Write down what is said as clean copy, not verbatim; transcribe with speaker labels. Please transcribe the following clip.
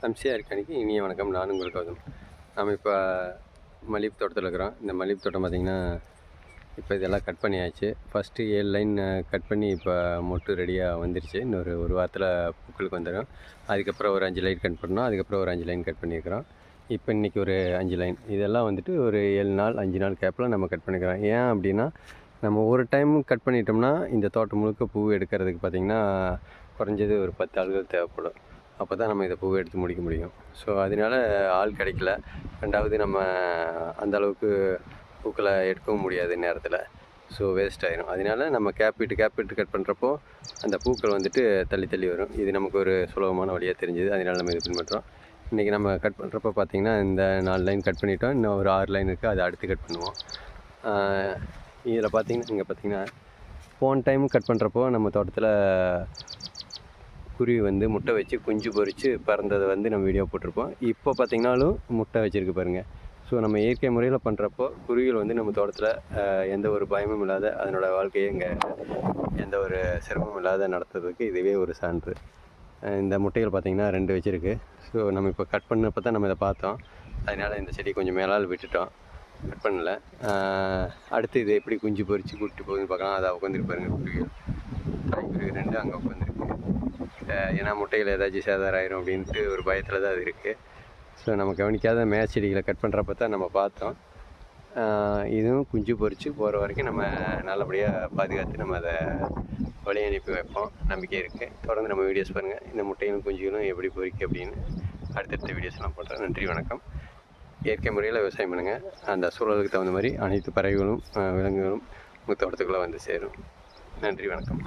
Speaker 1: MCR கணிக்கு இனிய வணக்கம். நான் உங்கள் கௌதம். நம்ம இப்போ மல்லிகைப்பூ தோட்டத்தில் இருக்கிறோம். இந்த மல்லிகைப்பூ தோட்டம் பார்த்திங்கன்னா இப்போ இதெல்லாம் கட் பண்ணியாச்சு. ஃபஸ்ட்டு 7 லைன் கட் பண்ணி இப்போ மொட்டு ரெடியாக வந்துருச்சு. இன்னொரு ஒரு வாரத்தில் பூக்களுக்கு வந்துடும். அதுக்கப்புறம் ஒரு 5 லைன் கட் பண்ணோம். அதுக்கப்புறம் ஒரு 5 லைன் கட் பண்ணியிருக்கிறோம். இப்போ இன்றைக்கி ஒரு 5 லைன். இதெல்லாம் வந்துட்டு ஒரு 7 நாள் 5 நாள் கேப்பில் நம்ம கட் பண்ணிக்கிறோம். ஏன் அப்படின்னா நம்ம ஒரு டைம் கட் பண்ணிட்டோம்னா இந்த தோட்டம் முழுக்க பூ எடுக்கிறதுக்கு பார்த்திங்கன்னா குறைஞ்சது ஒரு 10 ஆள்கள் தேவைப்படும். அப்போ தான் நம்ம இதை பூவை எடுத்து முடிக்க முடியும். ஸோ அதனால ஆள் கிடைக்கல. ரெண்டாவது நம்ம அந்தளவுக்கு பூக்களை எடுக்கவும் முடியாது நேரத்தில். ஸோ வேஸ்ட் ஆயிரும். அதனால நம்ம கேப் விட்டு கட் பண்ணுறப்போ அந்த பூக்கள் வந்துட்டு தள்ளி தள்ளி வரும். இது நமக்கு ஒரு சுலபமான வழியாக தெரிஞ்சுது. அதனால் நம்ம இது பின்பற்றுறோம். இன்றைக்கி நம்ம கட் பண்ணுறப்போ பார்த்திங்கன்னா இந்த 4 லைன் கட் பண்ணிட்டோம். இன்னும் ஒரு 6 லைன் இருக்குது. அதை அடுத்து கட் பண்ணுவோம். இதில் பார்த்திங்கன்னா இங்கே பார்த்திங்கன்னா போன டைம் கட் பண்ணுறப்போ நம்ம தோட்டத்தில் குருவி வந்து முட்டை வச்சு குஞ்சு பொரித்து பறந்ததை வந்து நம்ம வீடியோ போட்டிருப்போம். இப்போ பார்த்திங்கனாலும் முட்டை வச்சுருக்கு பாருங்கள். ஸோ நம்ம இயற்கை முறையில் பண்ணுறப்போ குருவிகள் வந்து நம்ம தோட்டத்தில் எந்த ஒரு பயமும் இல்லாத அதனோட வாழ்க்கையை இங்கே எந்த ஒரு சிரமமும் இல்லாத நடத்துறதுக்கு இதுவே ஒரு சான்று. இந்த முட்டைகள் பார்த்திங்கன்னா 2 வச்சுருக்கு. ஸோ நம்ம இப்போ கட் பண்ணப்போ தான் நம்ம இதை பார்த்தோம். அதனால் இந்த செடி கொஞ்சம் மேலால் விட்டுட்டோம், கட் பண்ணல. அடுத்து இது எப்படி குஞ்சு பொரித்து கூப்பிட்டு போகுதுன்னு பார்க்கலாம். அதை உட்காந்துருக்கு பாருங்கள் குருவிகள். தாய்க்குருவி 2 அங்கே உட்காந்துருக்கு. ஏன்னா முட்டைகள் ஏதாச்சும் சேதாரம் ஆயிரும் அப்படின்ட்டு ஒரு பயத்தில் தான் அது இருக்குது. ஸோ நம்ம கவனிக்காத மேற்செடிகளை கட் பண்ணுறப்ப தான் நம்ம பார்த்தோம். இதுவும் குஞ்சு பொரித்து போகிற வரைக்கும் நம்ம நல்லபடியாக பாதுகாத்து நம்ம அதை வழி அனுப்பி வைப்போம். நம்பிக்கை இருக்குது. தொடர்ந்து நம்ம வீடியோஸ் பாருங்கள். இந்த முட்டைகளும் குஞ்சுகளும் எப்படி பொரிக்கு அப்படின்னு அடுத்தடுத்த வீடியோஸ் நான் பண்ணுறேன். நன்றி, வணக்கம். இயற்கை முறையில் விவசாயம் பண்ணுங்கள். அந்த சூழலுக்கு தகுந்த மாதிரி அனைத்து பறவைகளும் விலங்குகளும் உங்கள் தோட்டத்துக்குள்ளே வந்து சேரும். நன்றி, வணக்கம்.